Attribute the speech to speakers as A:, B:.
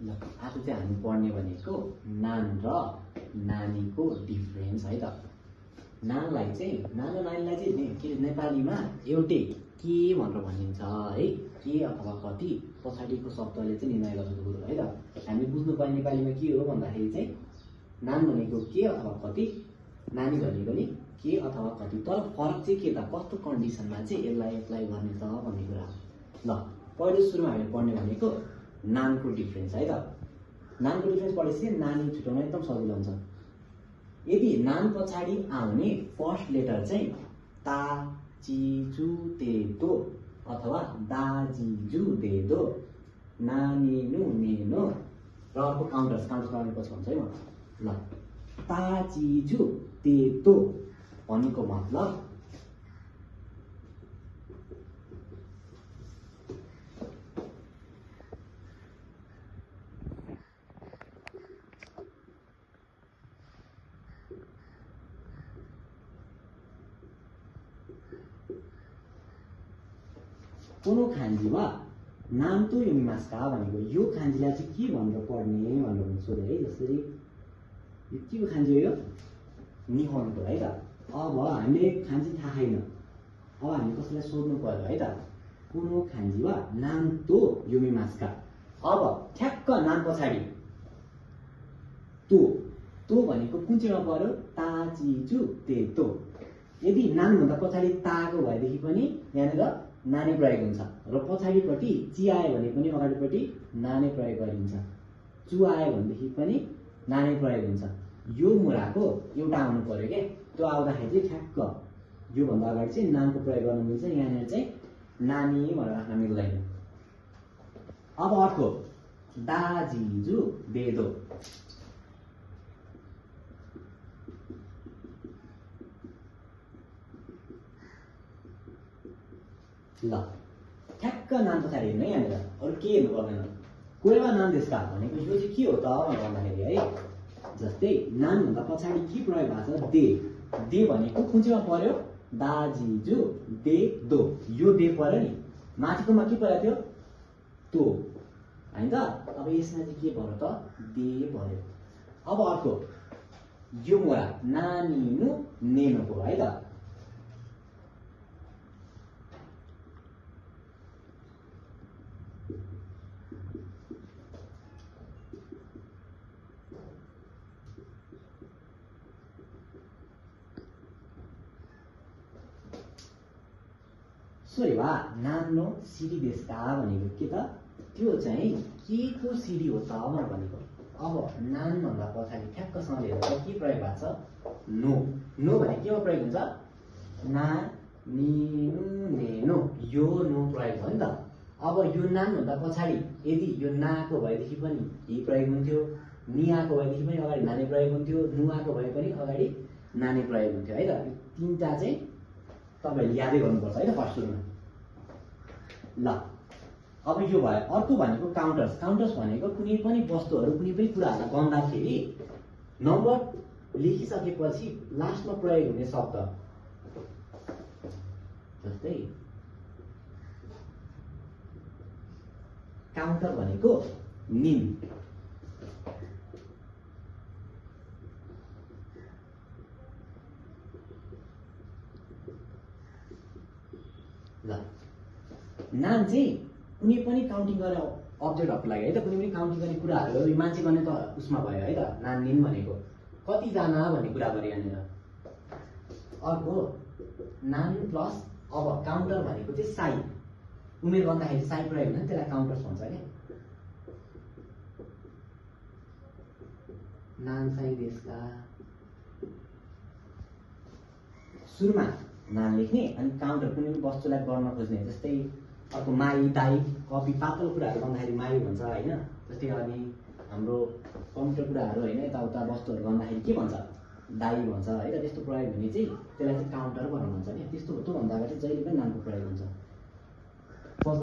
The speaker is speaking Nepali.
A: ल आज चाहिँ हामी पढ्ने भनेको नान र नानीको डिफरेन्स है त। नानलाई चाहिँ नान र नानीलाई चाहिँ के नेपालीमा एउटै के भनेर भनिन्छ है। के अथवा कति पछाडिको शब्दले चाहिँ निर्णय गरेको कुरो है त। हामीले बुझ्नुपर्ने नेपालीमा के हो भन्दाखेरि चाहिँ नान भनेको के अथवा कति, नानी भनेको नि के अथवा कति। तर फरक चाहिँ के त, कस्तो कन्डिसनमा चाहिँ यसलाई एप्लाई गर्ने त भन्ने कुरा हो। ल पहिलो सुरुमा हामीले पढ्ने भनेको नानको डिफरेन्स है त। नानको डिफरेन्स पढेपछि नानी छुट्याउन एकदम सजिलो हुन्छ। यदि नान पछाडि आउने फर्स्ट लेटर चाहिँ ता ची चु ते दो अथवा दा जी जु दे दो, नानी नु ने नो र अर्को काउन्टर्स पछि हुन्छ है म। ल ता ची जु ते दो भनेको मतलब कोनो खान्जी वा नाम तो युमिमास्का भनेको यो खान्जीलाई चाहिँ के भनेर पढ्ने भनेर सोधे है। जसरी यो के खान्जी हो, यो निहोनको है त। अब हामीले खान्जी थाहा छैन, अब हामी कसैलाई सोध्नु पर्यो है त। कोनो खान्जी वा नाम तो युमिमास्का। अब ठ्याक्क नाम पछाडि तो भनेको कुन चाहिँमा पर्यो, ता ची चु ते तो। यदि नाम भन्दा पछाडि ताको भएदेखि पनि यहाँनिर नानी प्रयोग हुन्छ र पछाडिपट्टि ची आयो भने पनि अगाडिपट्टि नानी प्रयोग गरिन्छ। चु आयो भनेदेखि पनि नानी प्रयोग हुन्छ। यो मुराको एउटा आउनु पर्यो के, त्यो आउँदाखेरि चाहिँ ठ्याक्क योभन्दा अगाडि चाहिँ नामको प्रयोग गर्नु मिल्छ। यहाँनिर चाहिँ नानी भनेर राख्न मिल्दैन। अब अर्को दाजिजु देदो। ल ठ्याक्क नाम पछाडि हेर्नु है, यहाँनिर अरू के हेर्नु पर्दैन। कोहीमा नाम देशका भनेको यो चाहिँ के हो त भन्दाखेरि है, जस्तै नाम भन्दा पछाडि के प्रयोग भएको छ, दे भनेको कुन चाहिँमा पर्यो, दाजिजु दे दो। यो दे पर्यो नि, माथिकोमा के परेको थियो, तो होइन त। अब यसमा चाहिँ के पर्यो त, दे पर्यो। अब अर्को यो मोरा नानी नु नेनो हो है त। सोरी वा नानो सिडी देशका भनेको के त, त्यो चाहिँ के को सिडी हो त भनेको। अब नान भन्दा पछाडि ठ्याक्कसँग हेर्दा के प्रयोग भएको छ, नो। नो भने केमा प्रयोग हुन्छ, ना नि नु ने नो, यो नो प्रयोग हो नि त। अब यो नान भन्दा पछाडि यदि यो नाको भएदेखि पनि हि प्रयोग हुन्थ्यो, नि आएको भएदेखि पनि अगाडि नानी प्रयोग हुन्थ्यो, नु आएको भए पनि अगाडि नानी प्रयोग हुन्थ्यो है त। तिनवटा चाहिँ तपाईँहरूले यादै गर्नुपर्छ है त फर्स्ट सुरुमा। ल अब यो भयो। अर्को भनेको काउन्टर्स। काउन्टर्स भनेको कुनै पनि वस्तुहरू कुनै पनि कुराहरूलाई गन्दाखेरि नम्बर लेखिसकेपछि लास्टमा प्रयोग हुने शब्द। जस्तै काउन्टर भनेको निन। ल नाम चाहिँ कुनै पनि काउन्टिङ गर्ने अब्जेक्टहरूको लागि है त, कुनै पनि काउन्टिङ गर्ने कुराहरू मान्छे गर्ने त उसमा भयो है त। नान निन भनेको कतिजना भन्ने कुरा गऱ्यो यहाँनिर। अर्को नान प्लस अब काउन्टर भनेको चाहिँ साई। उमेर भन्दाखेरि साई प्रयोग हुन्छ, त्यसलाई काउन्टर्स भन्छ क्या। नान साई देशका सुरुमा नाम लेख्ने अनि काउन्टर कुनै पनि वस्तुलाई गर्न खोज्ने। जस्तै अर्को माई दाई, कपी पातल कुराहरू गर्दाखेरि माई भन्छ होइन। जस्तै अनि हाम्रो कम्प्युटर कुराहरू होइन, यताउता वस्तुहरू गर्दाखेरि के भन्छ, दाई भन्छ है त। त्यस्तो प्रयोग हुने चाहिँ त्यसलाई चाहिँ काउन्टर भनेर भन्छ नि। त्यस्तो त्योभन्दा अगाडि जहिले पनि नामको प्रयोग हुन्छ।